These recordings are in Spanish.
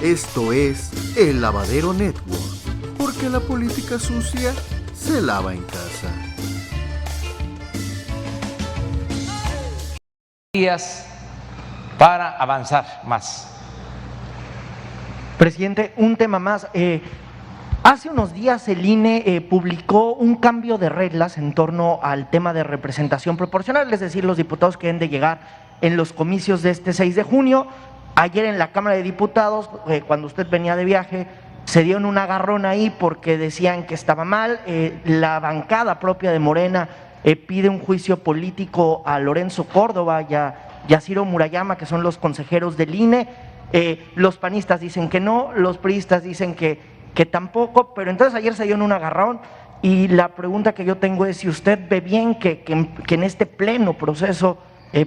Esto es El Lavadero Network, porque la política sucia se lava en casa. Días para avanzar más. Presidente, un tema más. Hace unos días el INE publicó un cambio de reglas en torno al tema de representación proporcional, es decir, los diputados que deben de llegar en los comicios de este 6 de junio. Ayer en la Cámara de Diputados, cuando usted venía de viaje, se dieron un agarrón ahí porque decían que estaba mal. La bancada propia de Morena pide un juicio político a Lorenzo Córdoba y a Ciro Murayama, que son los consejeros del INE. Los panistas dicen que no, los priistas dicen que tampoco, pero entonces ayer se dieron un agarrón y la pregunta que yo tengo es si usted ve bien que en este pleno proceso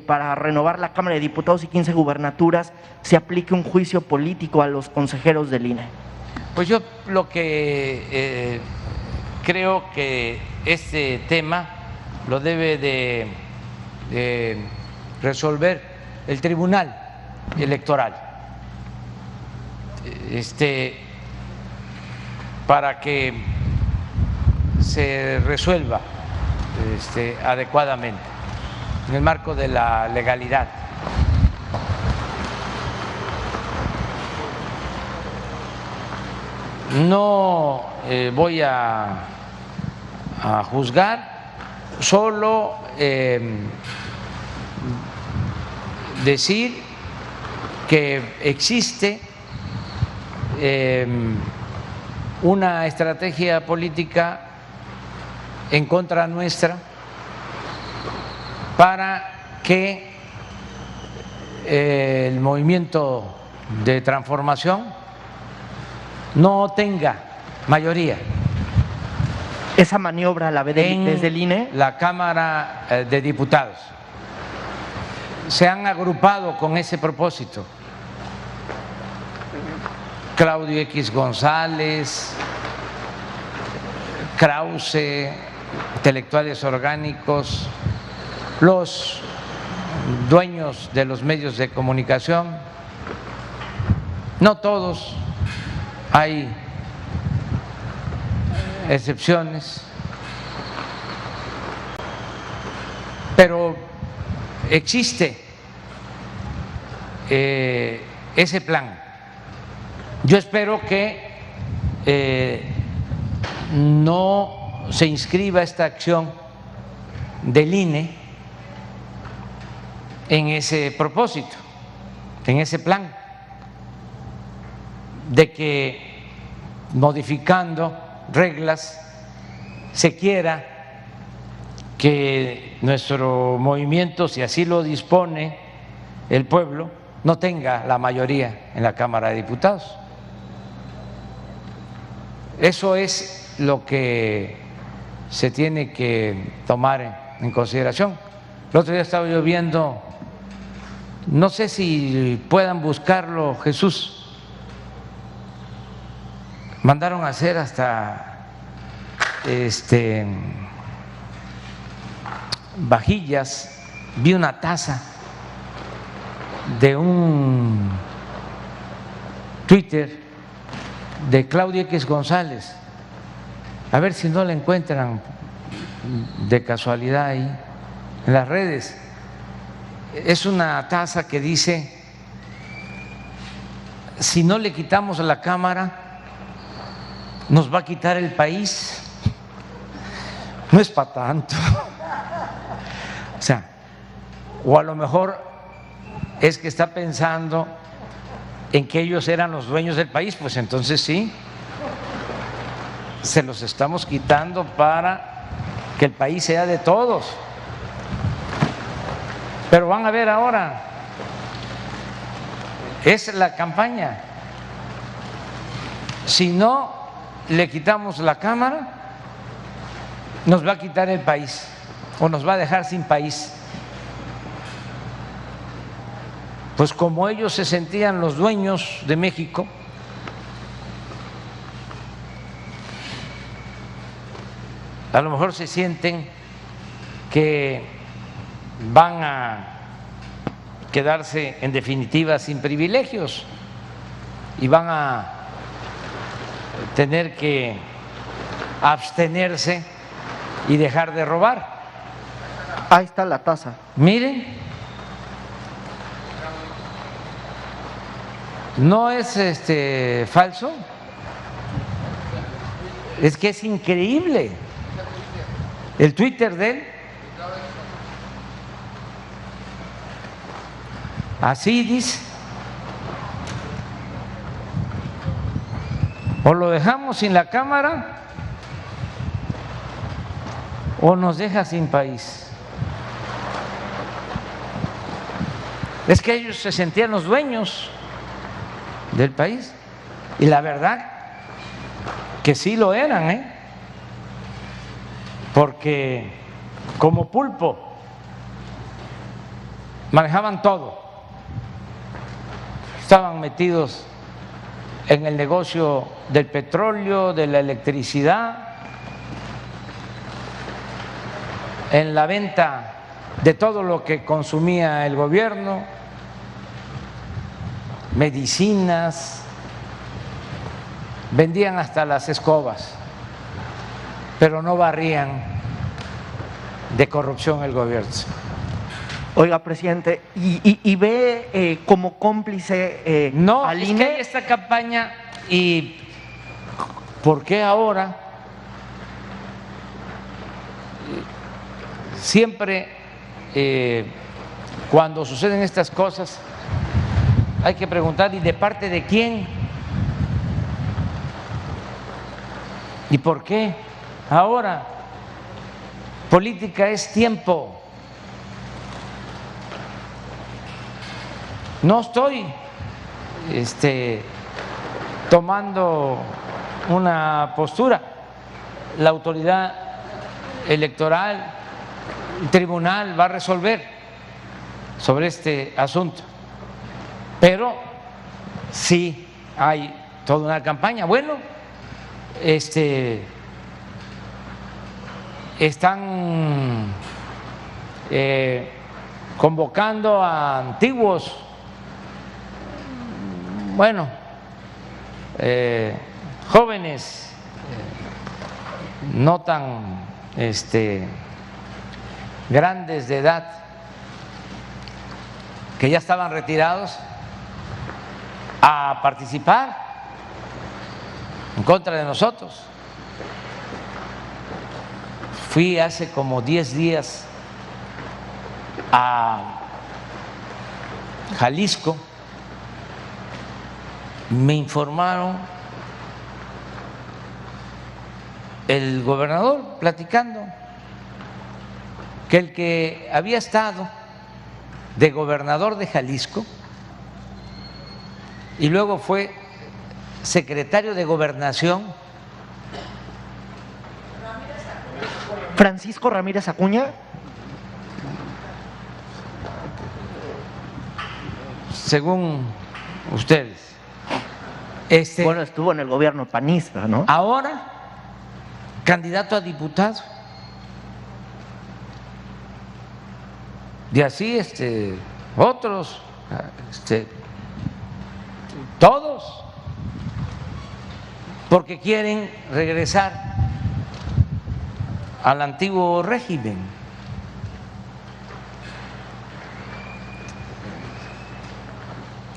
para renovar la Cámara de Diputados y 15 gubernaturas se aplique un juicio político a los consejeros del INE. Pues yo lo que creo que este tema lo debe de resolver el Tribunal Electoral, para que se resuelva adecuadamente en el marco de la legalidad. No voy a juzgar, solo decir que existe una estrategia política en contra nuestra para que el movimiento de transformación no tenga mayoría. ¿Esa maniobra la ve desde el INE? La Cámara de Diputados. Se han agrupado con ese propósito. Claudio X González, Krause, intelectuales orgánicos, los dueños de los medios de comunicación, no todos, hay excepciones, pero existe ese plan. Yo espero que no se inscriba esta acción del INE en ese propósito, en ese plan, de que modificando reglas se quiera que nuestro movimiento, si así lo dispone el pueblo, no tenga la mayoría en la Cámara de Diputados. Eso es lo que se tiene que tomar en consideración. El otro día estaba yo viendo, no sé si puedan buscarlo, Jesús, mandaron a hacer hasta vajillas, vi una taza de un Twitter de Claudio X González, a ver si no la encuentran de casualidad ahí en las redes. Es una taza que dice: si no le quitamos la Cámara, nos va a quitar el país. No es para tanto. O sea, o a lo mejor es que está pensando en que ellos eran los dueños del país, pues entonces sí, se los estamos quitando para que el país sea de todos. Pero van a ver ahora, es la campaña. Si no le quitamos la Cámara, nos va a quitar el país o nos va a dejar sin país. Pues como ellos se sentían los dueños de México, a lo mejor se sienten que van a quedarse en definitiva sin privilegios. y van a tener que abstenerse y dejar de robar. Ahí está la tasa. Miren, no es falso, es que es increíble. El Twitter de él, así dice: o lo dejamos sin la Cámara o nos deja sin país. Es que ellos se sentían los dueños del país y la verdad que sí lo eran, porque como pulpo manejaban todo, estaban metidos en el negocio del petróleo, de la electricidad, en la venta de todo lo que consumía el gobierno, medicinas, vendían hasta las escobas, pero no barrían de corrupción el gobierno. Oiga, presidente, ¿y ve como cómplice no, al es INE? que hay esta campaña y ¿por qué ahora? Siempre cuando suceden estas cosas hay que preguntar: ¿y de parte de quién? ¿Y por qué ahora? Política es tiempo. No estoy tomando una postura. La autoridad electoral, el tribunal va a resolver sobre este asunto, pero sí hay toda una campaña. Bueno, están convocando a antiguos, bueno, jóvenes no tan grandes de edad, que ya estaban retirados, a participar en contra de nosotros. Fui hace como 10 días a Jalisco, me informaron el gobernador platicando que el que había estado de gobernador de Jalisco y luego fue secretario de Gobernación, Francisco Ramírez Acuña. según ustedes, Bueno, estuvo en el gobierno panista, ¿no? ahora candidato a diputado. Y así otros, todos, porque quieren regresar al antiguo régimen.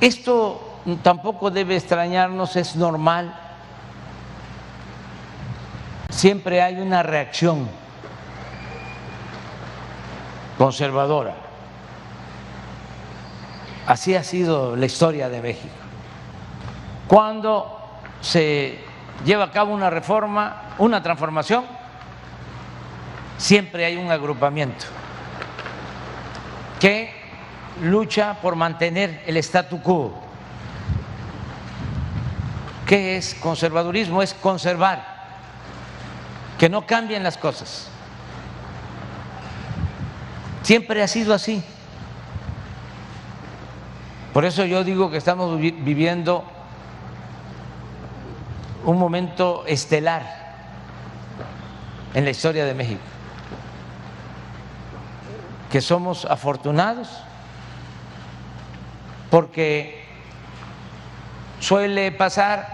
Esto tampoco debe extrañarnos, es normal. Siempre hay una reacción conservadora. Así ha sido la historia de México. Cuando se lleva a cabo una reforma, una transformación, siempre hay un agrupamiento que lucha por mantener el statu quo. ¿Qué es conservadurismo? Es conservar, que no cambien las cosas. Siempre ha sido así. Por eso yo digo que estamos viviendo un momento estelar en la historia de México, que somos afortunados porque suele pasar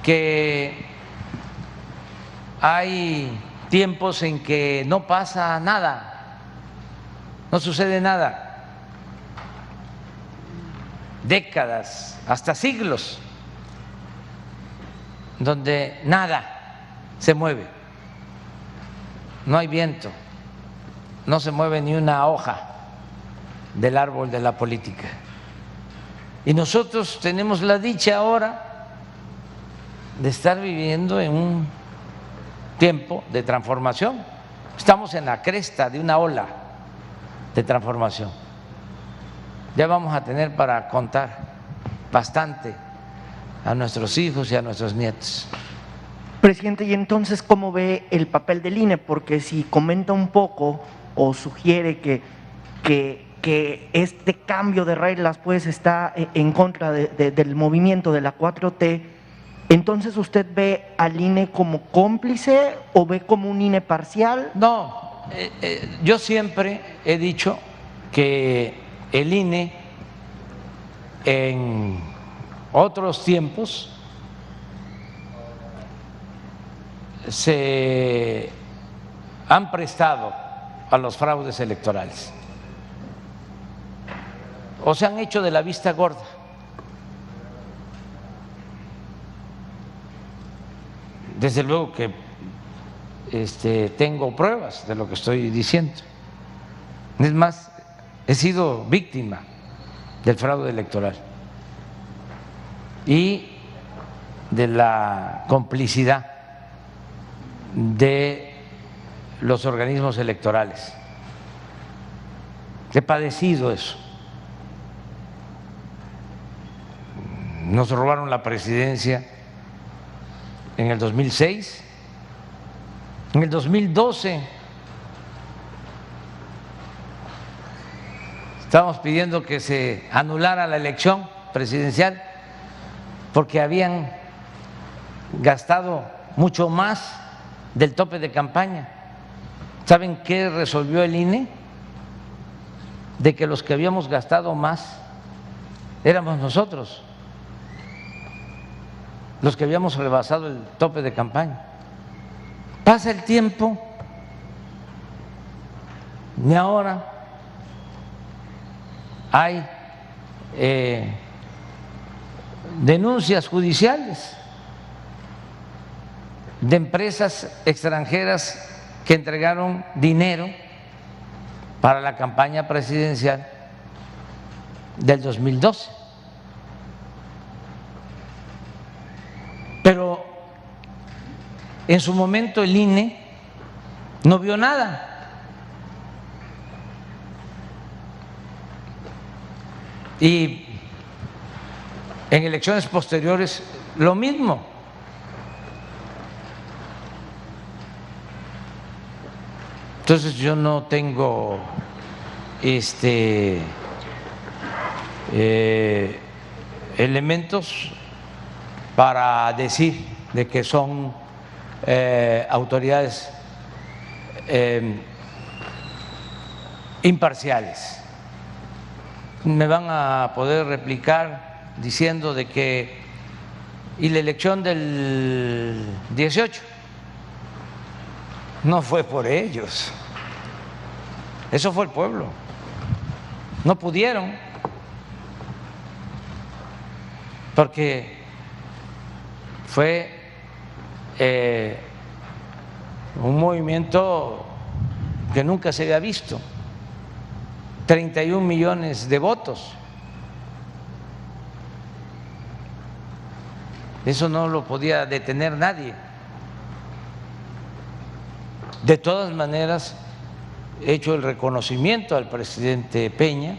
que hay tiempos en que no pasa nada, no sucede nada, décadas, hasta siglos, donde nada se mueve, no hay viento, no se mueve ni una hoja del árbol de la política. Y nosotros tenemos la dicha ahora de estar viviendo en un tiempo de transformación. Estamos en la cresta de una ola de transformación. Ya vamos a tener para contar bastante a nuestros hijos y a nuestros nietos. Presidente, y entonces, ¿cómo ve el papel del INE? Porque si comenta un poco o sugiere que este cambio de reglas pues está en contra del movimiento de la 4T, entonces ¿usted ve al INE como cómplice o ve como un INE parcial? No, yo siempre he dicho que el INE en otros tiempos se han prestado a los fraudes electorales o se han hecho de la vista gorda. Desde luego que tengo pruebas de lo que estoy diciendo. Es más, he sido víctima del fraude electoral y de la complicidad de los organismos electorales. He padecido eso. Nos robaron la presidencia en el 2006, en el 2012 estábamos pidiendo que se anulara la elección presidencial porque habían gastado mucho más del tope de campaña. ¿Saben qué resolvió el INE? De que los que habíamos gastado más éramos nosotros, los que habíamos rebasado el tope de campaña. Pasa el tiempo y ahora hay denuncias judiciales de empresas extranjeras que entregaron dinero para la campaña presidencial del 2012. Pero en su momento el INE no vio nada. Y en elecciones posteriores lo mismo. Entonces yo no tengo elementos para decir de que son autoridades imparciales. Me van a poder replicar diciendo de que y la elección del 18 no fue por ellos, eso fue el pueblo. No pudieron porque fue un movimiento que nunca se había visto, 31 millones de votos. Eso no lo podía detener nadie. De todas maneras, he hecho el reconocimiento al presidente Peña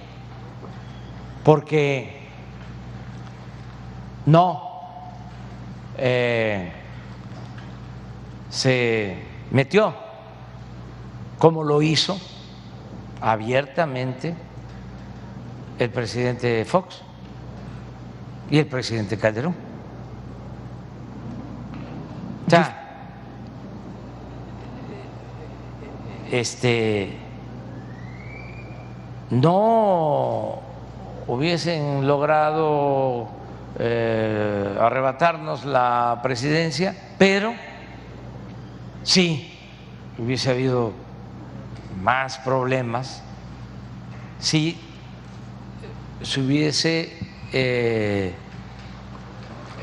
porque no se metió como lo hizo abiertamente el presidente Fox y el presidente Calderón. O sea, no hubiesen logrado arrebatarnos la presidencia, pero sí hubiese habido más problemas si se hubiese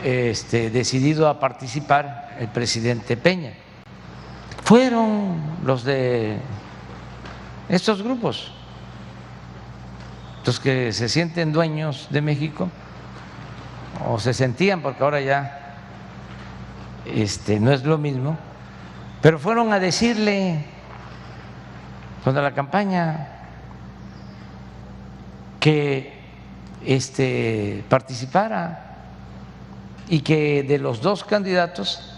decidido a participar el presidente Peña. Fueron los de estos grupos los que se sienten dueños de México, o se sentían, porque ahora ya no es lo mismo, pero fueron a decirle cuando la campaña que participara y que de los dos candidatos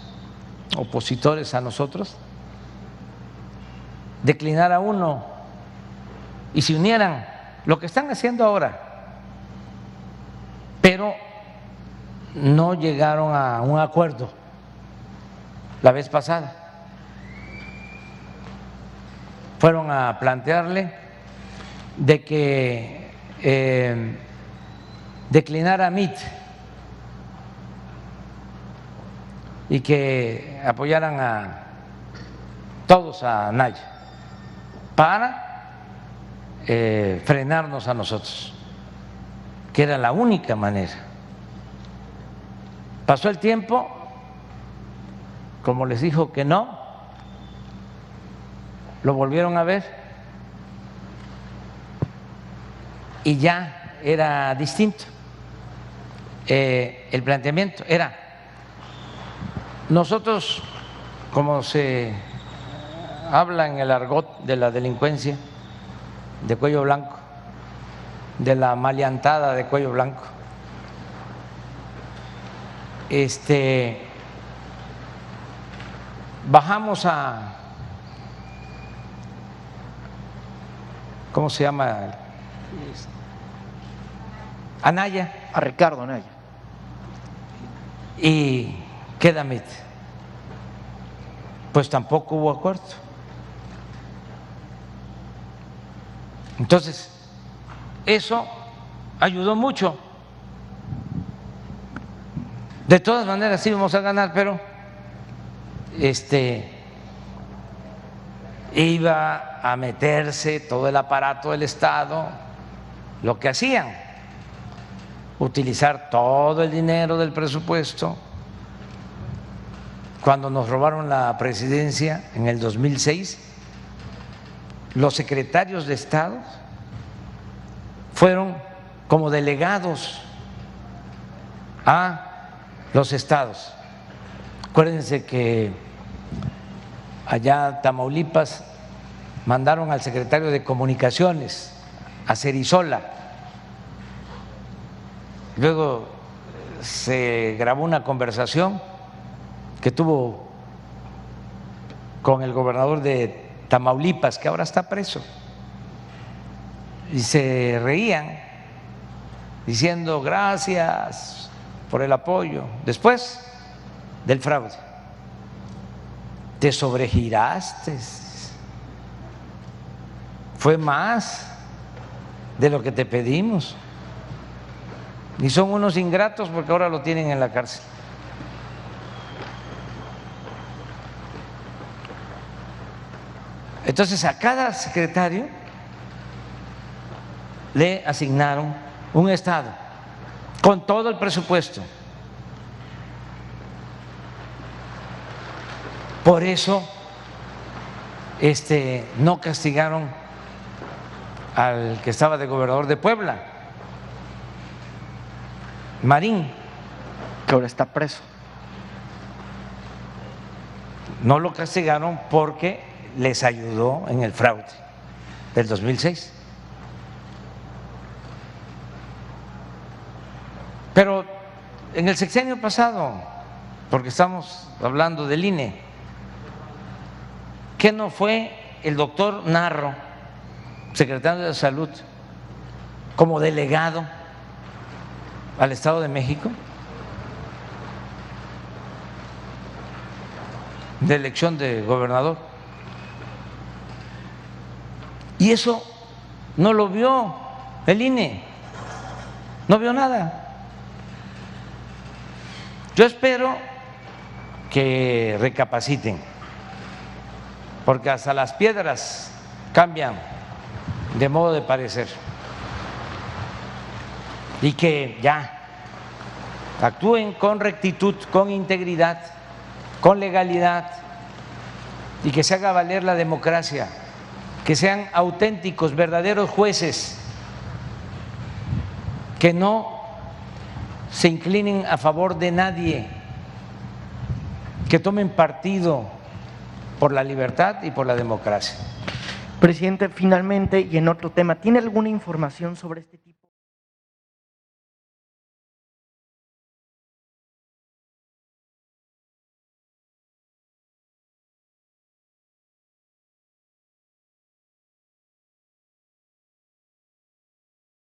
opositores a nosotros declinara uno y se unieran, lo que están haciendo ahora, pero no llegaron a un acuerdo la vez pasada. Fueron a plantearle de que declinara a MIT y que apoyaran a todos a Anaya para frenarnos a nosotros, que era la única manera. Pasó el tiempo, como les dijo que no, lo volvieron a ver y ya era distinto. El planteamiento era, nosotros, como se habla en el argot de la delincuencia de cuello blanco, de la maleantada de cuello blanco, bajamos a, ¿cómo se llama? Anaya. A Ricardo Anaya. Y queda MIT. Pues tampoco hubo acuerdo. Entonces, eso ayudó mucho. De todas maneras íbamos a ganar, pero iba a meterse todo el aparato del Estado, lo que hacían, utilizar todo el dinero del presupuesto. Cuando nos robaron la presidencia en el 2006, los secretarios de Estado fueron como delegados a los estados. Acuérdense que allá Tamaulipas mandaron al secretario de Comunicaciones, a Cerizola. Luego se grabó una conversación que tuvo con el gobernador de Tamaulipas, que ahora está preso, y se reían diciendo gracias por el apoyo. Después del fraude, te sobregiraste, fue más de lo que te pedimos, y son unos ingratos porque ahora lo tienen en la cárcel. Entonces a cada secretario le asignaron un estado con todo el presupuesto. Por eso no castigaron al que estaba de gobernador de Puebla, Marín, que ahora está preso. No lo castigaron porque les ayudó en el fraude del 2006. Pero en el sexenio pasado, porque estamos hablando del INE, ¿qué no fue el doctor Narro, secretario de Salud, como delegado al Estado de México de elección de gobernador? Y eso no lo vio el INE, no vio nada. Yo espero que recapaciten, porque hasta las piedras cambian de modo de parecer, y que ya actúen con rectitud, con integridad, con legalidad, y que se haga valer la democracia, que sean auténticos, verdaderos jueces, que no se inclinen a favor de nadie, que tomen partido por la libertad y por la democracia. Presidente, finalmente, y en otro tema, ¿tiene alguna información sobre este tipo?